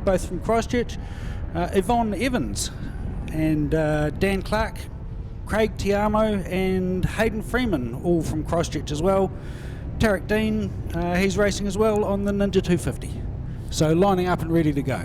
both from Christchurch, Yvonne Evans, and Dan Clark, Craig Tiamo, and Hayden Freeman, all from Christchurch as well. Tarek Dean, he's racing as well on the Ninja 250. So lining up and ready to go.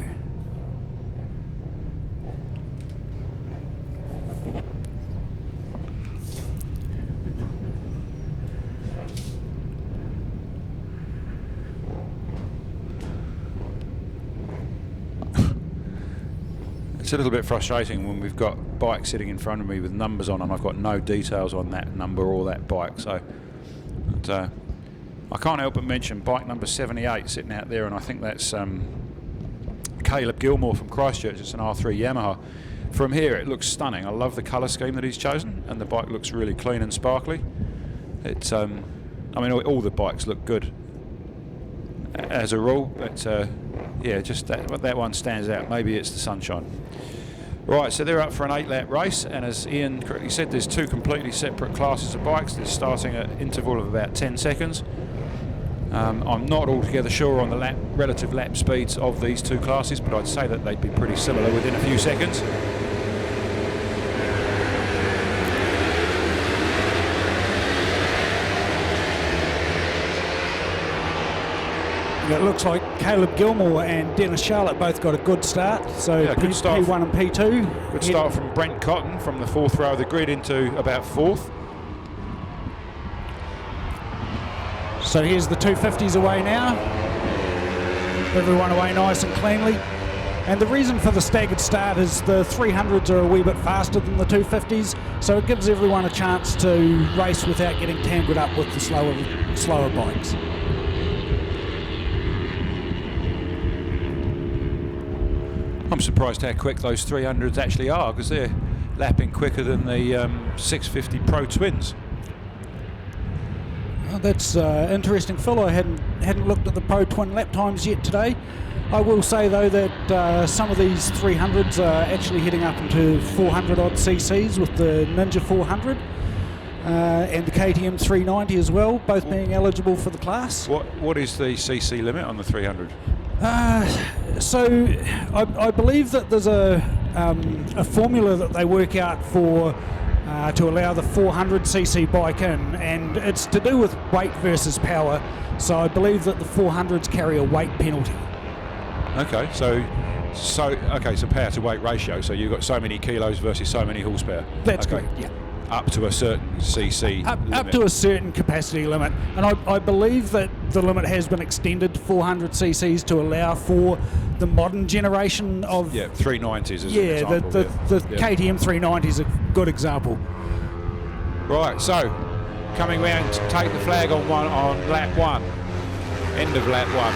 It's a little bit frustrating when we've got bikes sitting in front of me with numbers on and I've got no details on that number or that bike. So but, I can't help but mention bike number 78 sitting out there, and I think that's Caleb Gilmore from Christchurch. It's an R3 Yamaha. From here it looks stunning. I love the colour scheme that he's chosen, and the bike looks really clean and sparkly. It's I mean, all the bikes look good as a rule, but yeah, just that one stands out. Maybe it's the sunshine. Right, so they're up for an 8-lap race, and as Ian correctly said, there's two completely separate classes of bikes. They're starting at an interval of about 10 seconds. I'm not altogether sure on the relative lap speeds of these two classes, but I'd say that they'd be pretty similar within a few seconds. It looks like Caleb Gilmore and Dennis Charlotte both got a good start. So yeah, good start. P1 and P2. Good start from Brent Cotton from the 4th row of the grid into about 4th. So here's the 250s away now. Everyone away nice and cleanly. And the reason for the staggered start is the 300s are a wee bit faster than the 250s, so it gives everyone a chance to race without getting tangled up with the slower bikes. I'm surprised how quick those 300s actually are, because they're lapping quicker than the 650 Pro Twins. Well, that's interesting, Phil. I hadn't looked at the Pro Twin lap times yet today. I will say though that some of these 300s are actually heading up into 400 odd cc's with the Ninja 400 and the KTM 390 as well, both being eligible for the class. What is the cc limit on the 300? So I believe that there's a formula that they work out for to allow the 400cc bike in, and it's to do with weight versus power. So I believe that the 400s carry a weight penalty. Okay, so power to weight ratio. So you've got so many kilos versus so many horsepower. That's correct. Yeah. Up to a certain cc up to a certain capacity limit, and I believe that the limit has been extended to 400 cc's to allow for the modern generation of 390s as an example. The KTM 390 is a good example. Right, so coming round to take the flag on lap 1, end of lap 1.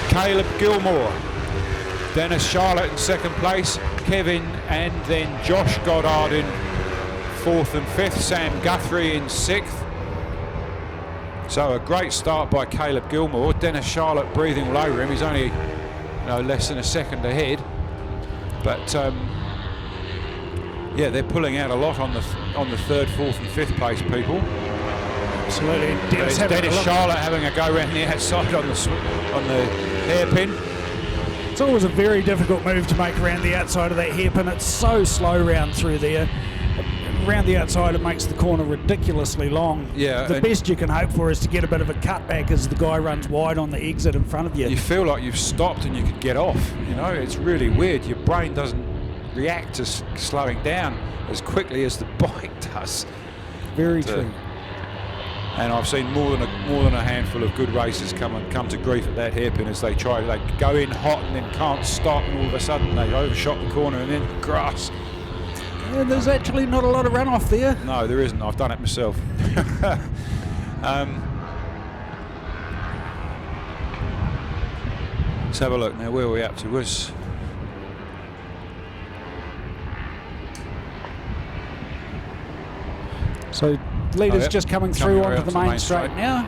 Caleb Gilmore, Dennis Charlotte in second place, Kevin and then Josh Goddard in 4th and 5th, Sam Guthrie in 6th. So a great start by Caleb Gilmore. Dennis Charlotte breathing all over him. He's only less than a second ahead, but yeah, they're pulling out a lot on the 3rd, 4th and 5th place people. Absolutely. Dennis Charlotte having a go around the outside on the hairpin. It's always a very difficult move to make around the outside of that hairpin. It's so slow round through there. Around the outside it makes the corner ridiculously long. Yeah, the best you can hope for is to get a bit of a cutback as the guy runs wide on the exit in front of you. You feel like you've stopped and you could get off. It's really weird. Your brain doesn't react to slowing down as quickly as the bike does. Very true. And I've seen more than a handful of good racers come to grief at that hairpin as they go in hot and then can't stop, and all of a sudden they overshot the corner and then grass. Yeah, there's actually not a lot of runoff there. No, there isn't. I've done it myself. Let's have a look now. Where are we up to? So leaders just coming through onto the main straight now.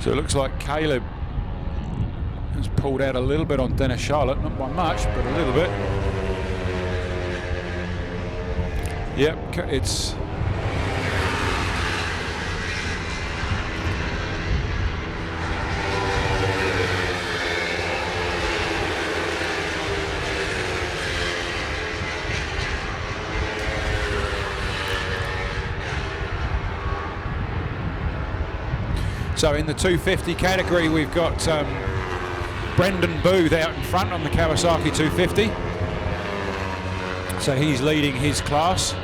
So it looks like Caleb has pulled out a little bit on Dennis Charlotte, not by much, but a little bit. Yep, it's So in the 250 category, we've got Brendan Booth out in front on the Kawasaki 250. So he's leading his class.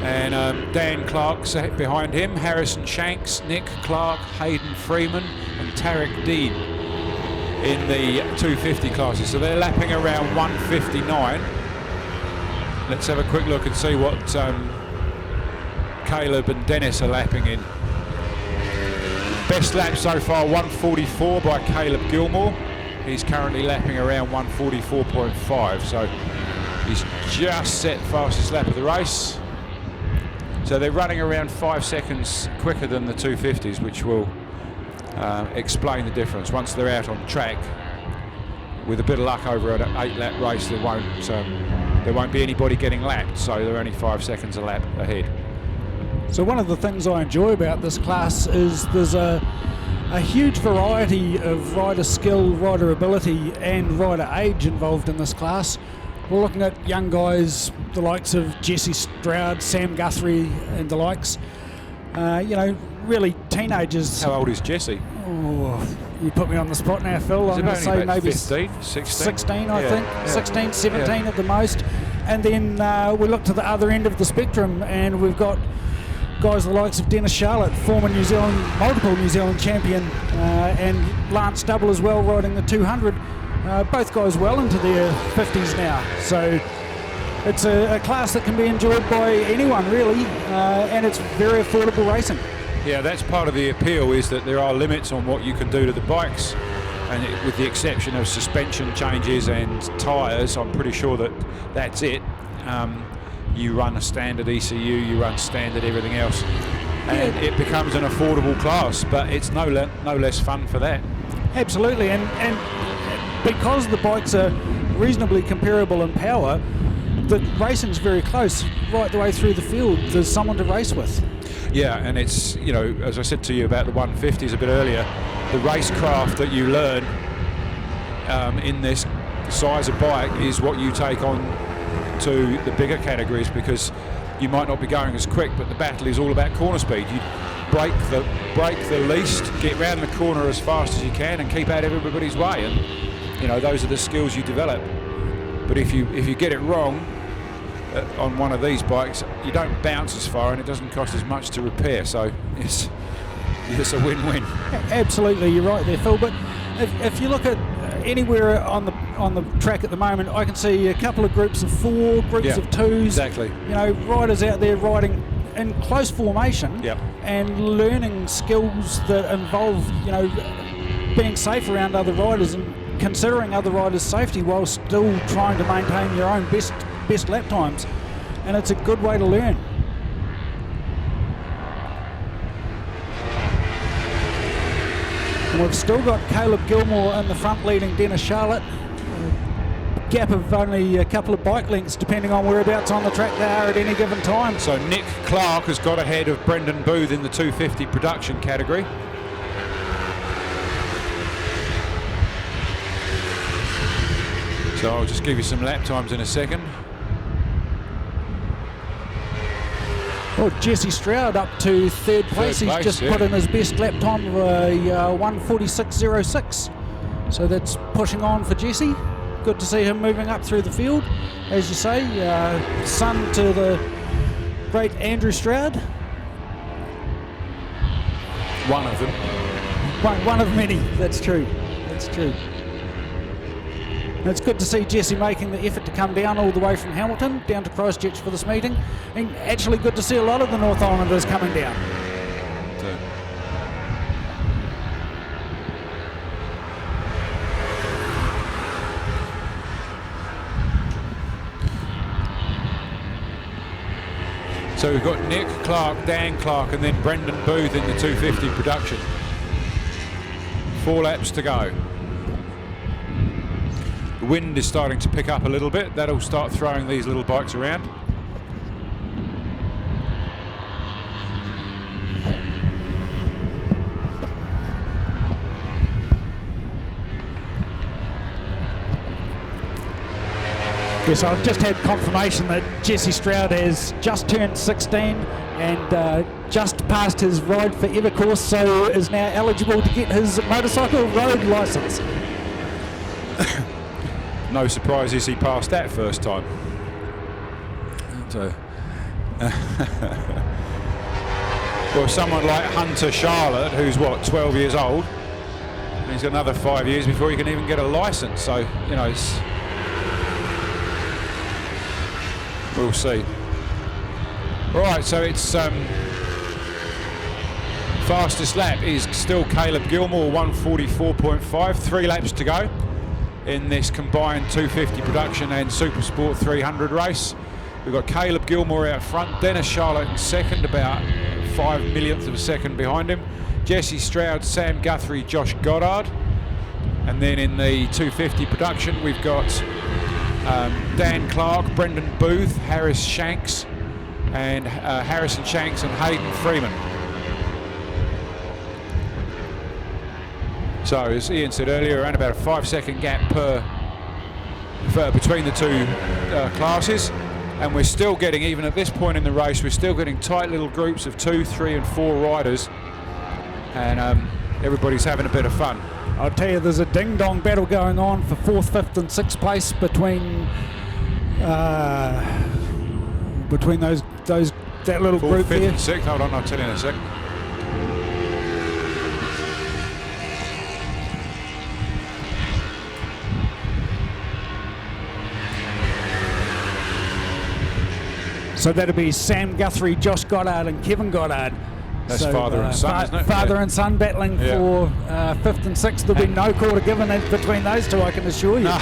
And Dan Clark's behind him, Harrison Shanks, Nick Clark, Hayden Freeman and Tarek Dean in the 250 classes. So they're lapping around 159. Let's have a quick look and see what Caleb and Dennis are lapping in. Best lap so far, 144 by Caleb Gilmore. He's currently lapping around 144.5, so he's just set fastest lap of the race. So they're running around 5 seconds quicker than the 250s, which will explain the difference. Once they're out on track, with a bit of luck over an 8-lap race, there won't be anybody getting lapped, so they're only 5 seconds a lap ahead. So one of the things I enjoy about this class is there's a huge variety of rider skill, rider ability and rider age involved in this class. We're looking at young guys, the likes of Jesse Stroud, Sam Guthrie and the likes. Really teenagers. How old is Jesse? Oh, you put me on the spot now, Phil. I'm going to say maybe 15, 16, 16 I think. Yeah. 16, 17 at the most. And then we look to the other end of the spectrum and we've got guys the likes of Dennis Charlotte, former multiple New Zealand champion, and Lance Double as well, riding the 200. Both guys well into their 50s now. So it's a class that can be enjoyed by anyone really, and it's very affordable racing. Yeah, that's part of the appeal, is that there are limits on what you can do to the bikes, and with the exception of suspension changes and tyres, I'm pretty sure that that's it. You run a standard ECU, you run standard everything else, and it becomes an affordable class, but it's no less fun for that. Absolutely, and because the bikes are reasonably comparable in power, the racing's very close right the way through the field. There's someone to race with. Yeah, and it's, as I said to you about the 150s a bit earlier, the racecraft that you learn in this size of bike is what you take on to the bigger categories, because you might not be going as quick, but the battle is all about corner speed. You brake the least, get round the corner as fast as you can and keep out everybody's way, and those are the skills you develop. But if you get it wrong on one of these bikes, you don't bounce as far and it doesn't cost as much to repair, so it's a win-win. Absolutely, you're right there, Phil. But if you look at anywhere on the track at the moment, I can see a couple of groups of 4, groups of 2s. Exactly. Riders out there riding in close formation and learning skills that involve, being safe around other riders and considering other riders' safety while still trying to maintain your own best lap times. And it's a good way to learn. And we've still got Caleb Gilmore in the front leading Dennis Charlotte. A gap of only a couple of bike lengths depending on whereabouts on the track they are at any given time. So Nick Clark has got ahead of Brendan Booth in the 250 production category. So I'll just give you some lap times in a second. Well, Jesse Stroud up to third place. He's just put in his best lap time of a 1:46.06. So that's pushing on for Jesse. Good to see him moving up through the field. As you say, son to the great Andrew Stroud. One of them. One of many. That's true. That's true. And it's good to see Jesse making the effort to come down all the way from Hamilton down to Christchurch for this meeting, and actually good to see a lot of the North Islanders coming down. So we've got Nick Clark, Dan Clark and then Brendan Booth in the 250 production. 4 laps to go. The wind is starting to pick up a little bit. That'll start throwing these little bikes around. Yes, I've just had confirmation that Jesse Stroud has just turned 16 and just passed his Ride Forever course, so is now eligible to get his motorcycle road licence. No surprises he passed that first time. So, well, someone like Hunter Charlotte, who's what, 12 years old, and he's got another 5 years before he can even get a licence. So, you know, we'll see. Right, so it's fastest lap is still Caleb Gilmore, 1:44.5. 3 laps to go in this combined 250 production and Supersport 300 race. We've got Caleb Gilmore out front, Dennis Charlotte in second, about 5 millionths of a second behind him. Jesse Stroud, Sam Guthrie, Josh Goddard. And then in the 250 production, we've got Dan Clark, Brendan Booth, Harris Shanks, and Harrison Shanks and Hayden Freeman. So as Ian said earlier, around about a 5-second gap between the two classes, and we're still getting, even at this point in the race, we're still getting tight little groups of 2, 3 and 4 riders, and everybody's having a bit of fun. I'll tell you, there's a ding-dong battle going on for 4th, 5th and 6th place between that little 4th, group 5th there. and 6th, hold on, I'll tell you in a sec. So that'll be Sam Guthrie, Josh Goddard and Kevin Goddard. That's so, father and son, isn't it? Father Yeah. and son battling for 5th and 6th. There'll be no quarter given between those two, I can assure you. No.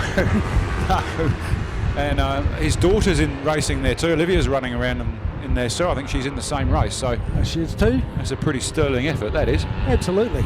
And his daughter's in racing there too. Olivia's running around in there, so I think she's in the same race. So She is too. that's a pretty sterling effort, that is. Absolutely.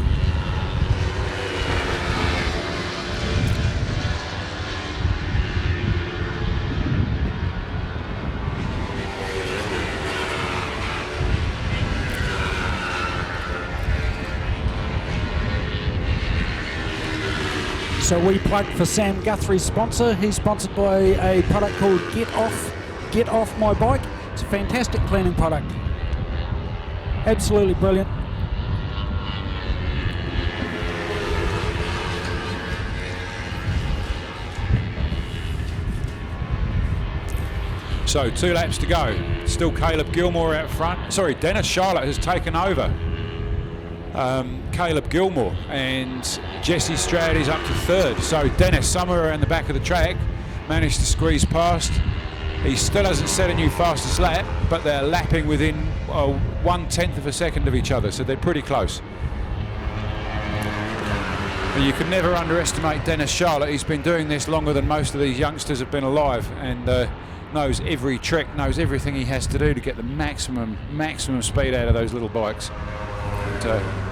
So we plugged for Sam Guthrie's sponsor. He's sponsored by a product called Get Off My Bike. It's a fantastic cleaning product. Absolutely brilliant. So 2 laps to go. Still Caleb Gilmore out front. Sorry, Dennis Charlotte has taken over Caleb Gilmore, and Jesse Stroud is up to 3rd. So Dennis, somewhere around the back of the track, managed to squeeze past. He still hasn't set a new fastest lap, but they're lapping within 1/10 of a second of each other, so they're pretty close. But you can never underestimate Dennis Charlotte. He's been doing this longer than most of these youngsters have been alive, and knows every trick, knows everything he has to do to get the maximum speed out of those little bikes.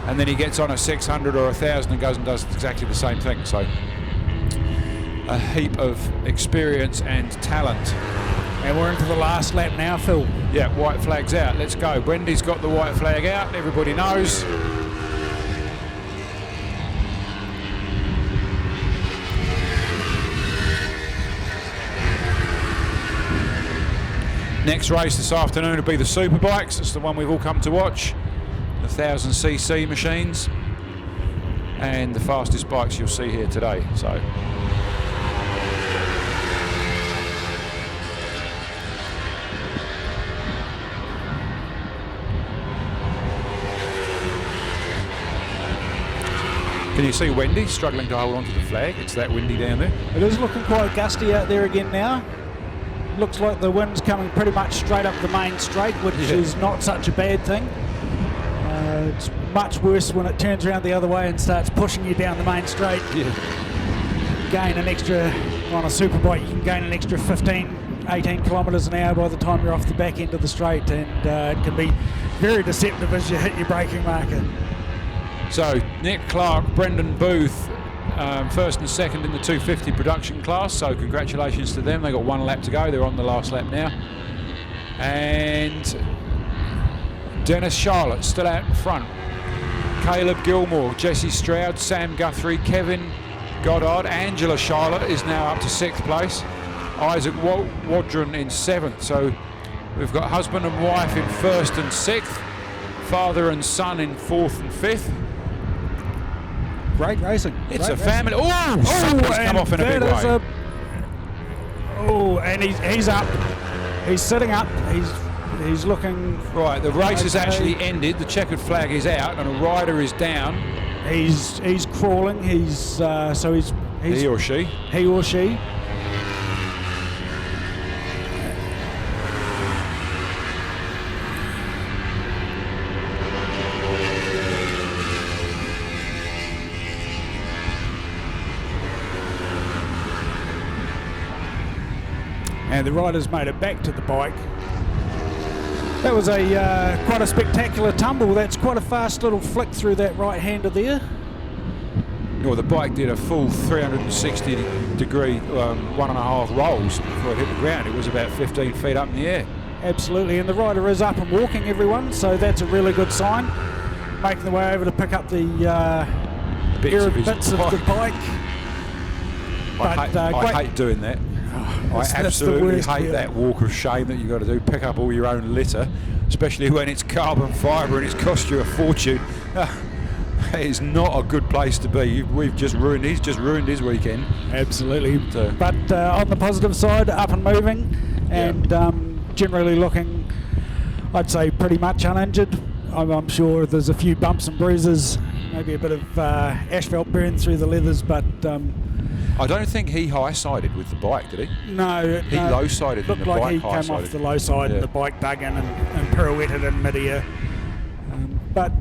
And then he gets on a 600 or 1,000 and goes and does exactly the same thing. So a heap of experience and talent. And we're into the last lap now, Phil. Yeah, white flag's out. Let's go. Brendy's got the white flag out. Everybody knows. Next race this afternoon will be the Superbikes. It's the one we've all come to watch. The 1000cc machines. And the fastest bikes you'll see here today. So can you see Wendy struggling to hold onto the flag? It's that windy down there. It is looking quite gusty out there again now. Looks like the wind's coming pretty much straight up the main straight, which is not such a bad thing. It's much worse when it turns around the other way and starts pushing you down the main straight. Yeah. Gain an extra, on a superbike, you can gain an extra 15, 18 kilometres an hour by the time you're off the back end of the straight, and it can be very deceptive as you hit your braking marker. So Nick Clark, Brendan Booth, first and second in the 250 production class, so congratulations to them. They got 1 lap to go. They're on the last lap now. And Dennis Charlotte still out in front. Caleb Gilmore, Jesse Stroud, Sam Guthrie, Kevin Goddard. Angela Charlotte is now up to 6th place. Isaac Wadron in 7th. So we've got husband and wife in 1st and 6th, father and son in 4th and 5th. Great racing. It's Great a family. Something's come off in a big way. And he's up. He's sitting up. He's looking. Right, the race has actually ended. The checkered flag is out, and a rider is down. He's crawling. He's He or she. He or she. And the riders made it back to the bike. That was a quite a spectacular tumble. That's quite a fast little flick through that right-hander there. Well, the bike did a full 360-degree 1.5 rolls before it hit the ground. It was about 15 feet up in the air. Absolutely, and the rider is up and walking, everyone, so that's a really good sign. Making the way over to pick up the bits of the bike. I hate doing that. I absolutely hate that walk of shame that you've got to do, pick up all your own litter, especially when it's carbon fibre and it's cost you a fortune. It is not a good place to be. He's just ruined his weekend. Absolutely. But on the positive side, up and moving, and generally looking, I'd say, pretty much uninjured. I'm sure there's a few bumps and bruises, maybe a bit of asphalt burn through the leathers, but I don't think he high-sided with the bike, did he? No. He low-sided and the bike high-sided. Looked like he came off the low side and the bike dug in and pirouetted in mid-air. But,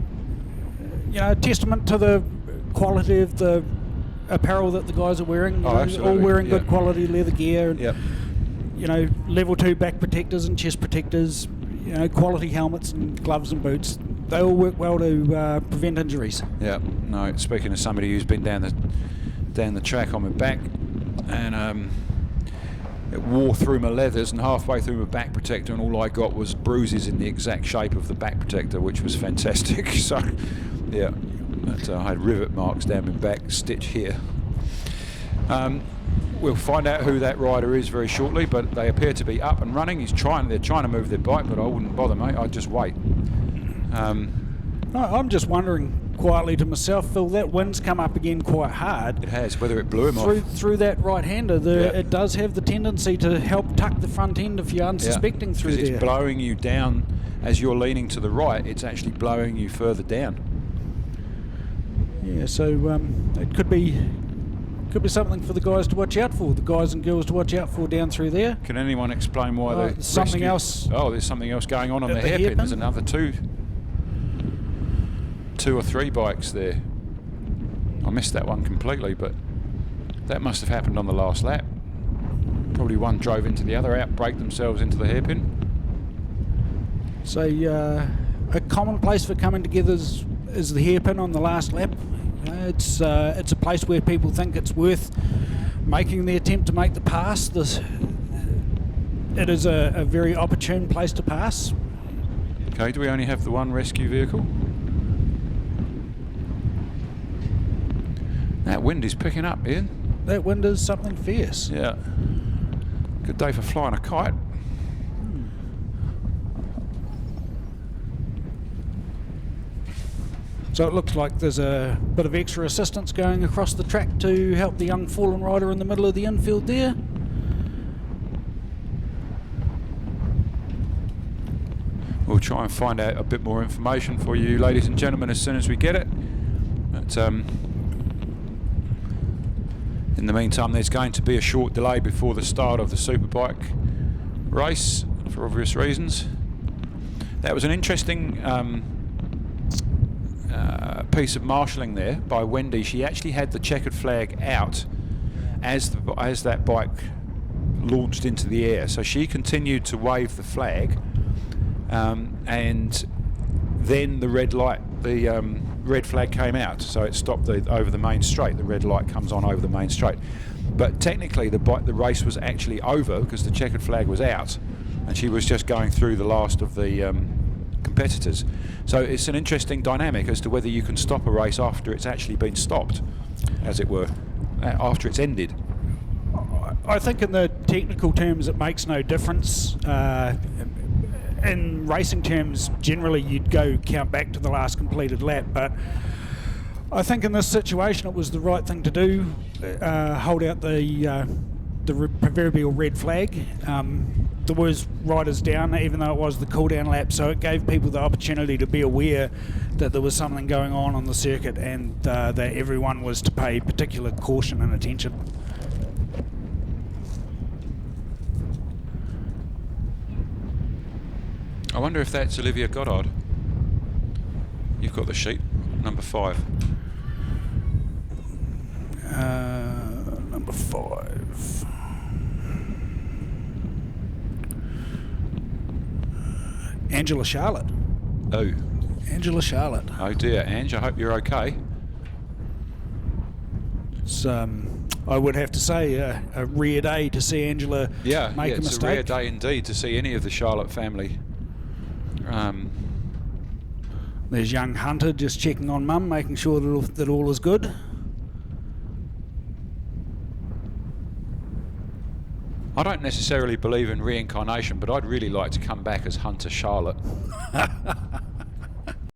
you know, a testament to the quality of the apparel that the guys are wearing. Absolutely. All wearing good quality leather gear. And, yep. You know, level 2 back protectors and chest protectors, you know, quality helmets and gloves and boots. They all work well to prevent injuries. Yeah. No, speaking of somebody who's been down the track on my back, and it wore through my leathers and halfway through my back protector, and all I got was bruises in the exact shape of the back protector, which was fantastic. So, yeah, but, I had rivet marks down my back, stitch here. We'll find out who that rider is very shortly, but they appear to be up and running. They're trying to move their bike, but I wouldn't bother, mate. I'd just wait. I'm just wondering quietly to myself, Phil, that wind's come up again quite hard. It has, whether it blew him off. Through that right-hander, it does have the tendency to help tuck the front end if you're unsuspecting through there. Because it's blowing you down as you're leaning to the right. It's actually blowing you further down. Yeah, so it could be something for the guys to watch out for, the guys and girls to watch out for down through there. Can anyone explain why there's something else? Oh, there's something else going on the hairpin. There's another two or three bikes there. I missed that one completely, but that must have happened on the last lap. Probably one drove into the other, outbraked themselves into the hairpin. So a common place for coming together is the hairpin on the last lap. It's a place where people think it's worth making the attempt to make the pass. It is a very opportune place to pass. Okay, do we only have the one rescue vehicle? That wind is picking up, Ian. That wind is something fierce. Yeah. Good day for flying a kite. So it looks like there's a bit of extra assistance going across the track to help the young fallen rider in the middle of the infield there. We'll try and find out a bit more information for you, ladies and gentlemen, as soon as we get it. But in the meantime, there's going to be a short delay before the start of the Superbike race, for obvious reasons. That was an interesting piece of marshalling there by Wendy. She actually had the checkered flag out as that bike launched into the air. So she continued to wave the flag, and then the red flag came out. So it stopped over the main straight. The red light comes on over the main straight. But technically the race was actually over because the checkered flag was out, and she was just going through the last of the competitors. So it's an interesting dynamic as to whether you can stop a race after it's actually been stopped, as it were, after it's ended. I think in the technical terms it makes no difference. In racing terms, generally you'd go count back to the last completed lap, but I think in this situation it was the right thing to do. Hold out the proverbial red flag. There was riders down, even though it was the cool-down lap, so it gave people the opportunity to be aware that there was something going on the circuit, and that everyone was to pay particular caution and attention. I wonder if that's Olivia Goddard. You've got the sheet, number 5. Number 5. Angela Charlotte. Oh. Angela Charlotte. Oh dear, Ange, I hope you're okay. It's, I would have to say, a rare day to see Angela make a mistake. It's a rare day indeed to see any of the Charlotte family. There's young Hunter just checking on Mum, making sure that all is good. I don't necessarily believe in reincarnation, but I'd really like to come back as Hunter Charlotte.